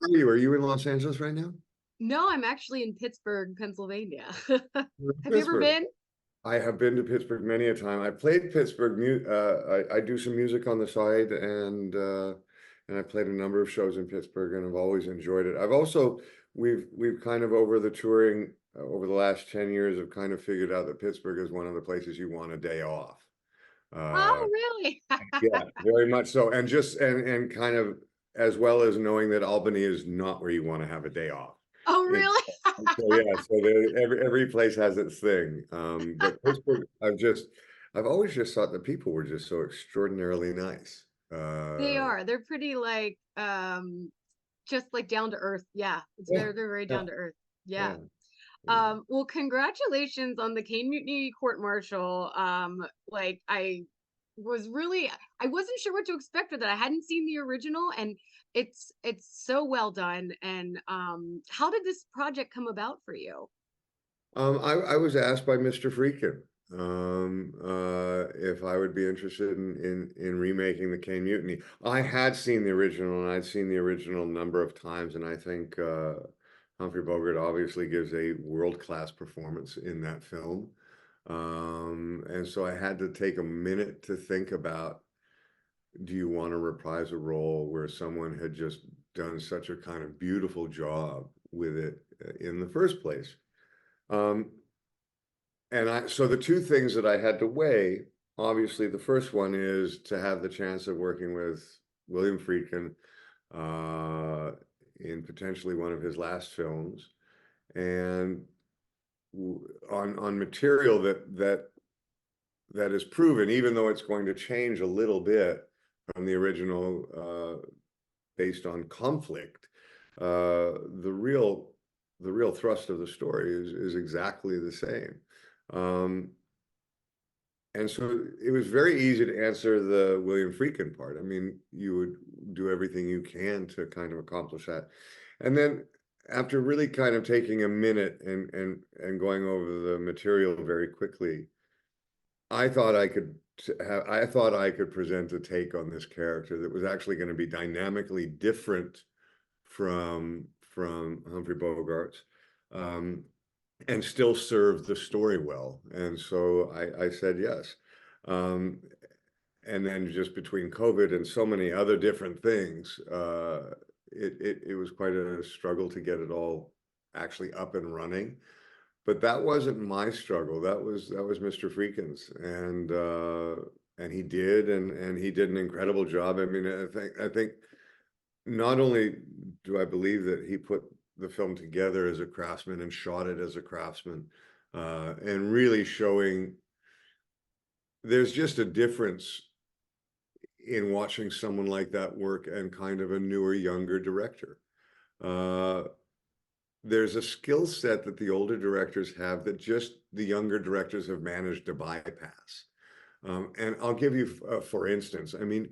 are you? Are you in Los Angeles right now? No, I'm actually in Pittsburgh, Pennsylvania. You're in Have you ever Pittsburgh. been? I have been to Pittsburgh many a time. I played Pittsburgh. I do some music on the side, and I played a number of shows in Pittsburgh, and I've always enjoyed it. I've also we've kind of over the touring over the last 10 years have kind of figured out that Pittsburgh is one of the places you want a day off. Uh, Oh, really? yeah, very much so, and just and kind of as well as knowing that Albany is not where you want to have a day off. Oh, And really? so yeah, so every place has its thing. But Pittsburgh, I've always just thought that people were just so extraordinarily nice. They are. They're pretty like just like down to earth. Yeah. It's Yeah, they're very yeah, down to earth. Yeah. yeah, yeah. Well, congratulations on the Caine Mutiny Court-Martial. Like I wasn't sure what to expect with it. I hadn't seen the original, and it's so well done. And how did this project come about for you? I was asked by Mr. Freakin if I would be interested in remaking the Caine Mutiny. I had seen the original, and I'd seen the original a number of times, and I think Humphrey Bogart obviously gives a world-class performance in that film. And so I had to take a minute to think about, do you want to reprise a role where someone had just done such a kind of beautiful job with it in the first place? Um, so the two things that I had to weigh, obviously, the first one is to have the chance of working with William Friedkin uh, in potentially one of his last films, and on material that is proven, even though it's going to change a little bit from the original based on conflict. The real thrust of the story is exactly the same. Um, and so it was very easy to answer the William Friedkin part. I mean, you would do everything you can to kind of accomplish that. And then after really kind of taking a minute and going over the material very quickly, I thought I could present a take on this character that was actually going to be dynamically different from Humphrey Bogart's, um, and still serve the story well. And so I said yes. Um, and then just between COVID and so many other different things, it was quite a struggle to get it all actually up and running. But that wasn't my struggle. That was Mr. Freakin's, and he did, and he did an incredible job. I mean, I think not only do I believe that he put the film together as a craftsman and shot it as a craftsman, and really showing there's just a difference in watching someone like that work and kind of a newer, younger director. Uh, there's a skill set that the older directors have that just the younger directors have managed to bypass. And I'll give you, for instance, I mean,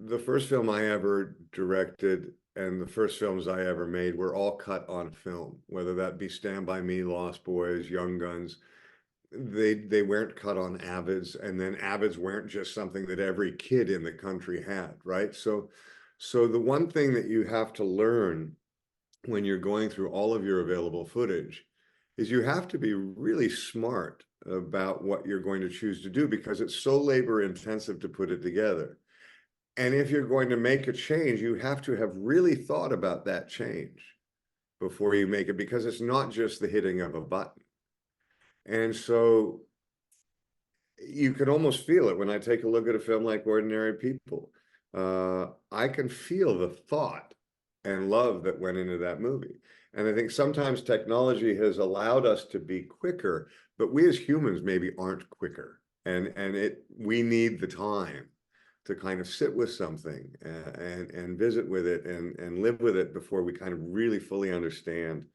the first film I ever directed and the first films I ever made were all cut on film, whether that be Stand By Me, Lost Boys, Young Guns. They weren't cut on Avids, and then Avids weren't just something that every kid in the country had, right? So the one thing that you have to learn when you're going through all of your available footage is you have to be really smart about what you're going to choose to do because it's so labor intensive to put it together. And if you're going to make a change, you have to have really thought about that change before you make it because it's not just the hitting of a button. And so you can almost feel it when I take a look at a film like Ordinary People. I can feel the thought and love that went into that movie. And I think sometimes technology has allowed us to be quicker, but we as humans maybe aren't quicker. And we need the time to kind of sit with something and visit with it and live with it before we kind of really fully understand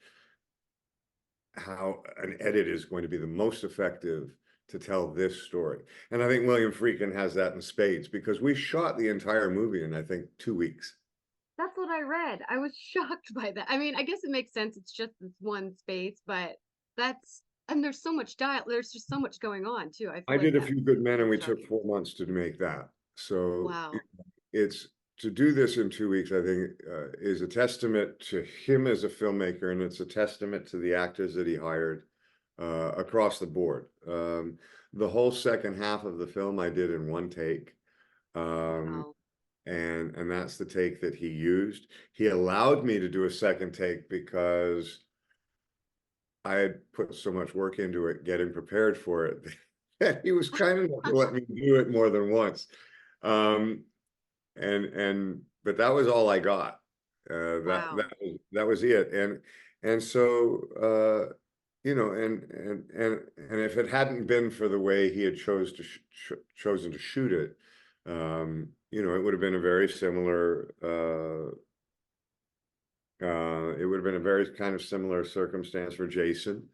how an edit is going to be the most effective to tell this story. And I think William Friedkin has that in spades because we shot the entire movie in, I think, 2 weeks. That's what I read. I was shocked by that. I mean, I guess it makes sense. It's just this one space, but that's and there's so much dial. There's just so much going on too. I feel I like did A that Few Good Men, and we took shocking. 4 months to make that. So Wow. it's to do this in 2 weeks, I think, is a testament to him as a filmmaker, and it's a testament to the actors that he hired across the board. The whole second half of the film I did in one take. Wow. And that's the take that he used. He allowed me to do a second take because I had put so much work into it, getting prepared for it, that he was kind enough to let me do it more than once. Um, but that was all I got. Wow. That was it. And so you know, and if it hadn't been for the way he had chosen to shoot it, you know, it would have been a very similar it would have been a very kind of similar circumstance for Jason.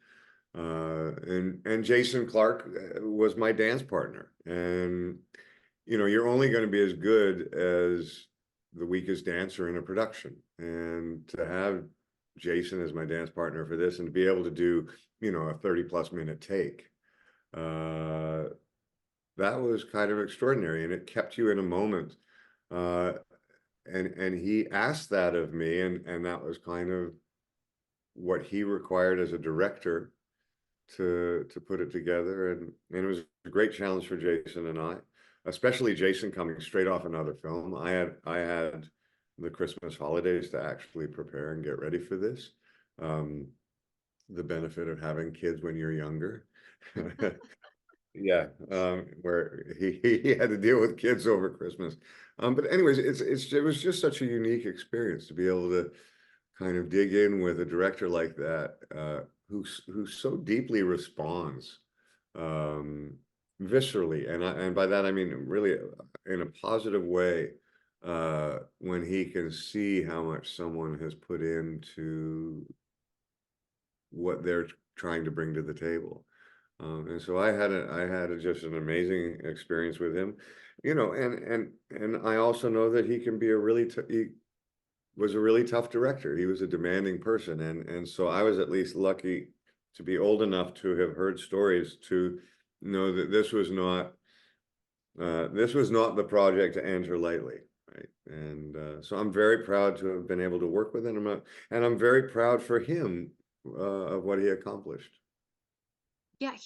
And Jason Clarke was my dance partner. And, you know, you're only going to be as good as the weakest dancer in a production. And to have Jason as my dance partner for this and to be able to do, you know, a 30+ minute take, that was kind of extraordinary. And it kept you in a moment. And he asked that of me, and that was kind of what he required as a director to put it together. And it was a great challenge for Jason and I, especially Jason coming straight off another film. I had the Christmas holidays to actually prepare and get ready for this. The benefit of having kids when you're younger. Yeah, where he had to deal with kids over Christmas. But anyways, it was just such a unique experience to be able to kind of dig in with a director like that, who so deeply responds, viscerally, and by that I mean really in a positive way, when he can see how much someone has put into what they're trying to bring to the table. And so I had just an amazing experience with him, you know, and I also know that he can be he was a really tough director. He was a demanding person, and so I was at least lucky to be old enough to have heard stories to know that this was not the project to enter lightly, right? And so I'm very proud to have been able to work with him, and I'm very proud for him of what he accomplished. Yeah,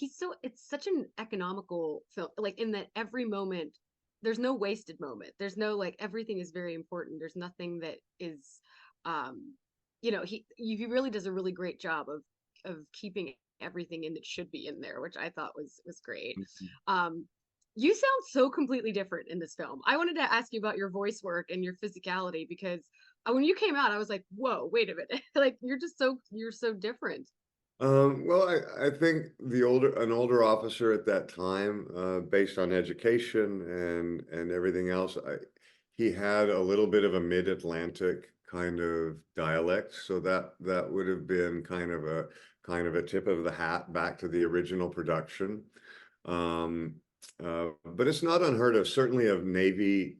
it's such an economical film, like in that every moment, there's no wasted moment. There's no like everything is very important. There's nothing that is um he really does a really great job of keeping everything in that should be in there, which I thought was great. Um you sound so completely different in this film. I wanted to ask you about your voice work and your physicality because when you came out, I was like, whoa, wait a minute. Like you're so different. Well, I think an older officer at that time, based on education and everything else, he had a little bit of a mid-Atlantic kind of dialect, so that would have been kind of a tip of the hat back to the original production. But it's not unheard of, certainly of Navy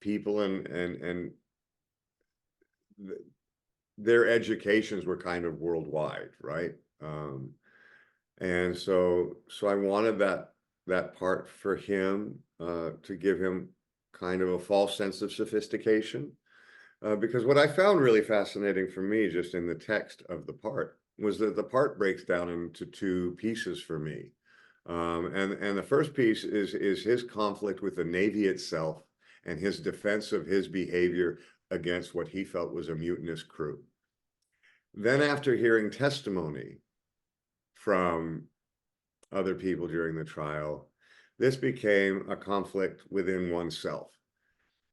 people, and th- their educations were kind of worldwide, right? Um, and so I wanted that part for him, to give him kind of a false sense of sophistication, because what I found really fascinating for me, just in the text of the part, was that the part breaks down into two pieces for me, and the first piece is his conflict with the Navy itself and his defense of his behavior against what he felt was a mutinous crew. Then, after hearing testimony from other people during the trial, this became a conflict within oneself.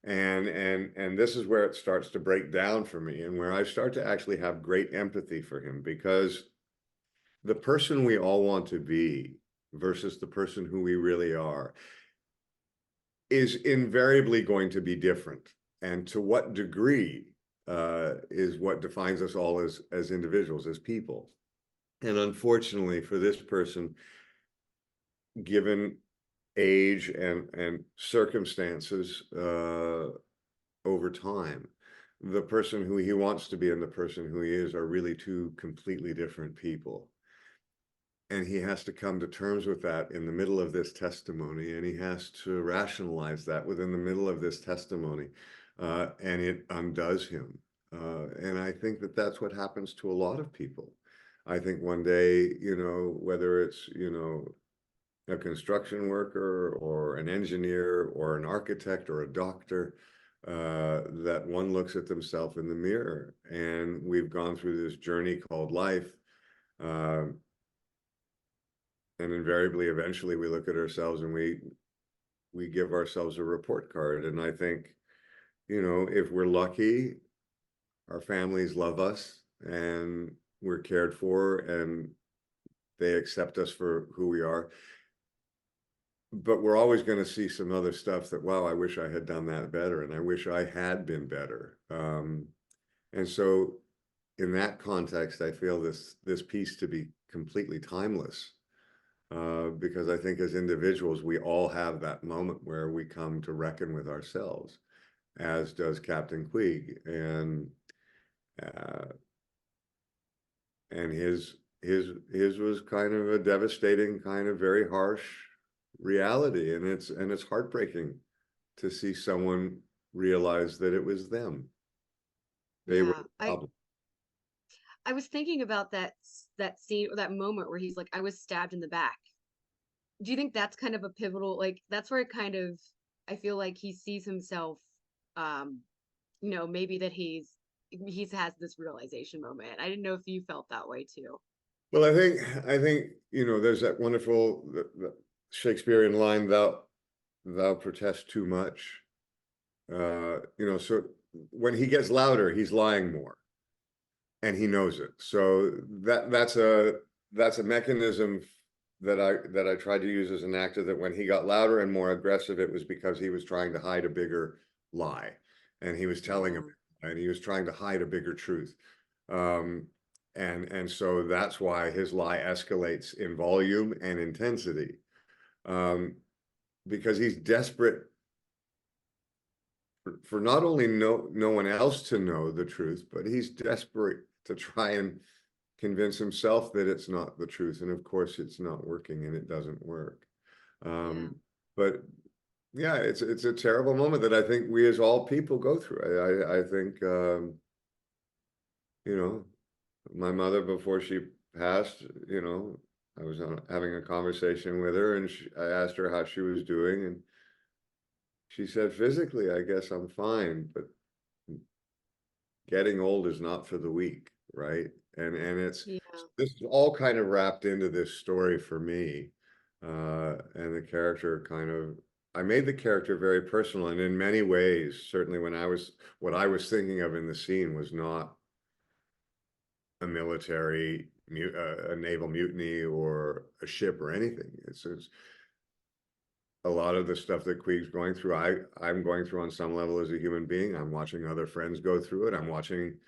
And this is where it starts to break down for me, and where I start to actually have great empathy for him, because the person we all want to be versus the person who we really are is invariably going to be different. And to what degree is what defines us all as individuals, as people. And unfortunately for this person, given age and circumstances, over time, the person who he wants to be and the person who he is are really two completely different people. And he has to come to terms with that in the middle of this testimony, and he has to rationalize that within the middle of this testimony. and it undoes him. And I think that that's what happens to a lot of people. I think one day, you know, whether it's, you know, a construction worker or an engineer or an architect or a doctor, that one looks at themselves in the mirror, and we've gone through this journey called life. And invariably, eventually we look at ourselves and we give ourselves a report card. And I think, you know, if we're lucky, our families love us and we're cared for and they accept us for who we are. But we're always going to see some other stuff that, wow, I wish I had done that better, and I wish I had been better. And so in that context, I feel this piece to be completely timeless, because I think as individuals, we all have that moment where we come to reckon with ourselves, as does Captain Queeg. Uh, and his was kind of a devastating, kind of very harsh reality, and it's heartbreaking to see someone realize that it was them. They were Yeah, the problem. I was thinking about that scene or that moment where he's like, I was stabbed in the back. Do you think that's kind of a pivotal, like that's where it kind of, I feel like he sees himself, um, you know, maybe that he's has this realization moment. I didn't know if you felt that way too. Well, I think you know, there's that wonderful the Shakespearean line, thou protest too much. You know, so when he gets louder, he's lying more, and he knows it. So that's a mechanism that I tried to use as an actor, that when he got louder and more aggressive, it was because he was trying to hide a bigger lie, and he was telling him, Yeah. and he was trying to hide a bigger truth. Um, and so that's why his lie escalates in volume and intensity, um, because he's desperate for not only no one else to know the truth, but he's desperate to try and convince himself that it's not the truth. And of course, it's not working, and it doesn't work. Yeah. But yeah, it's a terrible moment that I think we as all people go through. I think, you know, my mother, before she passed, you know, I was having a conversation with her, and I asked her how she was doing, and she said, physically, I guess I'm fine, but getting old is not for the weak, right? And it's Yeah. this is all kind of wrapped into this story for me. And the character kind of, I made the character very personal, and in many ways, certainly what I was thinking of in the scene was not a a naval mutiny or a ship or anything. It's a lot of the stuff that Queeg's going through, I'm going through on some level as a human being. I'm watching other friends go through it. I'm watching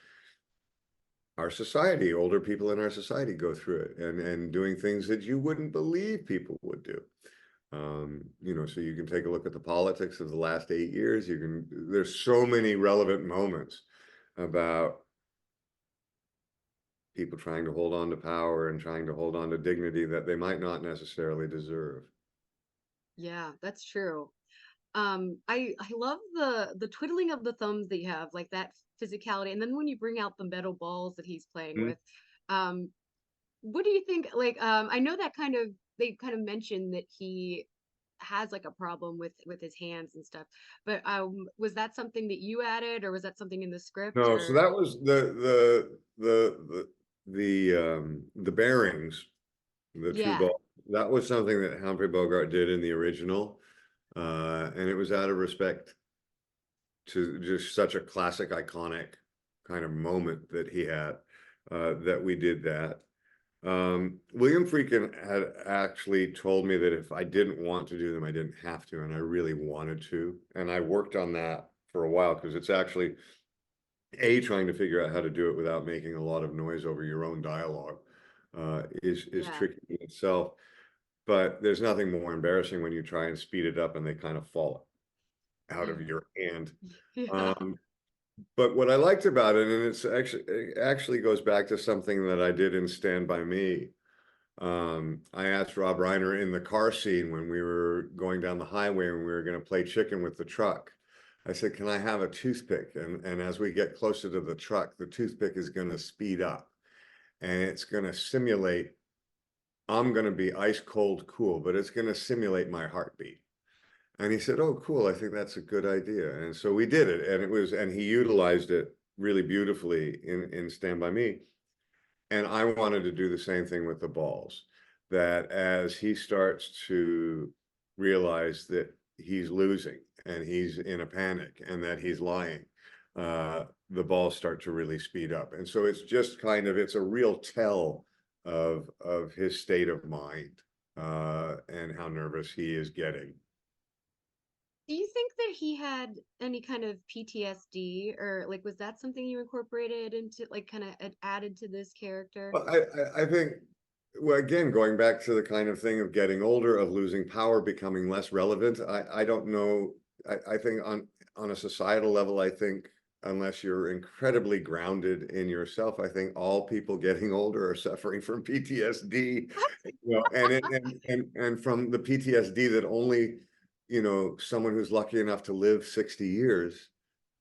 our society, older people in our society go through it, and doing things that you wouldn't believe people would do. You know, so you can take a look at the politics of the last 8 years. There's so many relevant moments about people trying to hold on to power and trying to hold on to dignity that they might not necessarily deserve. Yeah, that's true. I love the twiddling of the thumbs that you have, like that physicality, and then when you bring out the metal balls that he's playing Mm. with, um, what do you think? Like, I know that kind of they kind of mentioned that he has like a problem with his hands and stuff, but was that something that you added, or was that something in the script, No, so or that was the bearings, the two yeah, balls. That was something that Humphrey Bogart did in the original, and it was out of respect to just such a classic, iconic kind of moment that he had, that we did that. William Friedkin had actually told me that if I didn't want to do them, I didn't have to, and I really wanted to. And I worked on that for a while, because it's actually trying to figure out how to do it without making a lot of noise over your own dialogue, is yeah, tricky in itself. But there's nothing more embarrassing when you try and speed it up and they kind of fall out of your hand. yeah, Um, but what I liked about it, and it actually goes back to something that I did in Stand By Me. I asked Rob Reiner in the car scene when we were going down the highway and we were going to play chicken with the truck. I said, can I have a toothpick? And as we get closer to the truck, the toothpick is going to speed up and it's going to simulate, I'm going to be ice cold cool, but it's going to simulate my heartbeat. And he said, oh, cool. I think that's a good idea. And so we did it. And he utilized it really beautifully in Stand By Me. And I wanted to do the same thing with the balls, that as he starts to realize that he's losing and he's in a panic and that he's lying, the balls start to really speed up. And so it's just kind of, it's a real tell of his state of mind and how nervous he is getting. Do you think that he had any kind of PTSD, or like was that something you incorporated into, like, kind of added to this character? Well, I think, well, again, going back to the kind of thing of getting older, of losing power, becoming less relevant, I don't know. I think on a societal level, I think unless you're incredibly grounded in yourself, I think all people getting older are suffering from PTSD, you know, and from the PTSD that only, you know, someone who's lucky enough to live 60 years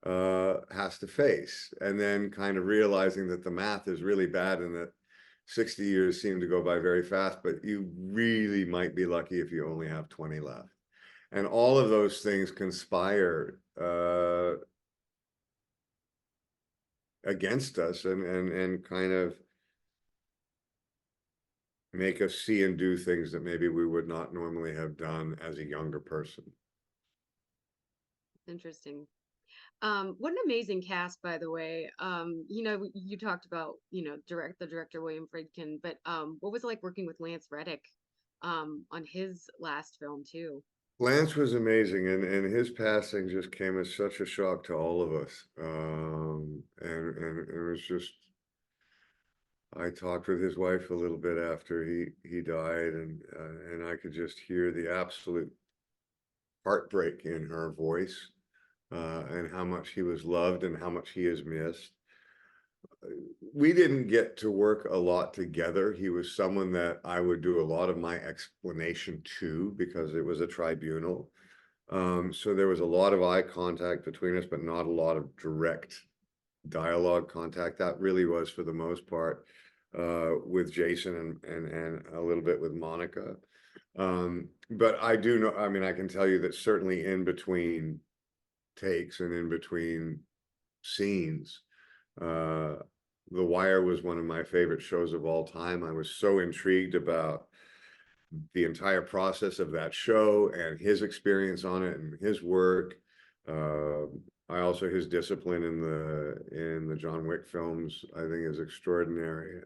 has to face, and then kind of realizing that the math is really bad and that 60 years seem to go by very fast, but you really might be lucky if you only have 20 left. And all of those things conspire against us and kind of make us see and do things that maybe we would not normally have done as a younger person. Interesting. What an amazing cast, by the way. You know, you talked about, you know, the director William Friedkin, but what was it like working with Lance Reddick on his last film too? Lance was amazing, and his passing just came as such a shock to all of us. And it was just, I talked with his wife a little bit after he died, and I could just hear the absolute heartbreak in her voice, and how much he was loved and how much he is missed. We didn't get to work a lot together. He was someone that I would do a lot of my explanation to because it was a tribunal. So there was a lot of eye contact between us, but not a lot of direct dialogue contact. That really was, for the most part, with Jason and a little bit with Monica. But I do know, I mean, I can tell you that certainly in between takes and in between scenes, The Wire was one of my favorite shows of all time. I was so intrigued about the entire process of that show and his experience on it and his work. I also, his discipline in the John Wick films, I think, is extraordinary.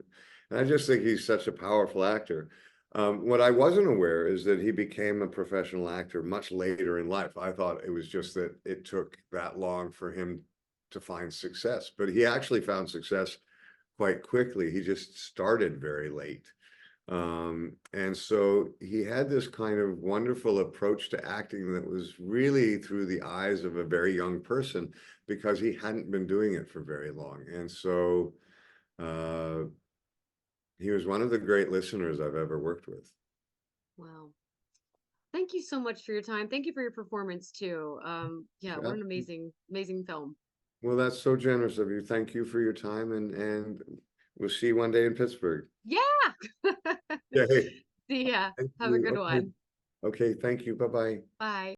And I just think he's such a powerful actor. What I wasn't aware is that he became a professional actor much later in life. I thought it was just that it took that long for him to find success, but he actually found success quite quickly. He just started very late. And so he had this kind of wonderful approach to acting that was really through the eyes of a very young person because he hadn't been doing it for very long. And so he was one of the great listeners I've ever worked with. Wow. Thank you so much for your time. Thank you for your performance too. Yeah, what an amazing film. Well, that's so generous of you. Thank you for your time, and we'll see you one day in Pittsburgh. Yeah. Yay. See ya. Thank Have a you. good Okay. one. Okay, thank you. Bye-bye. Bye.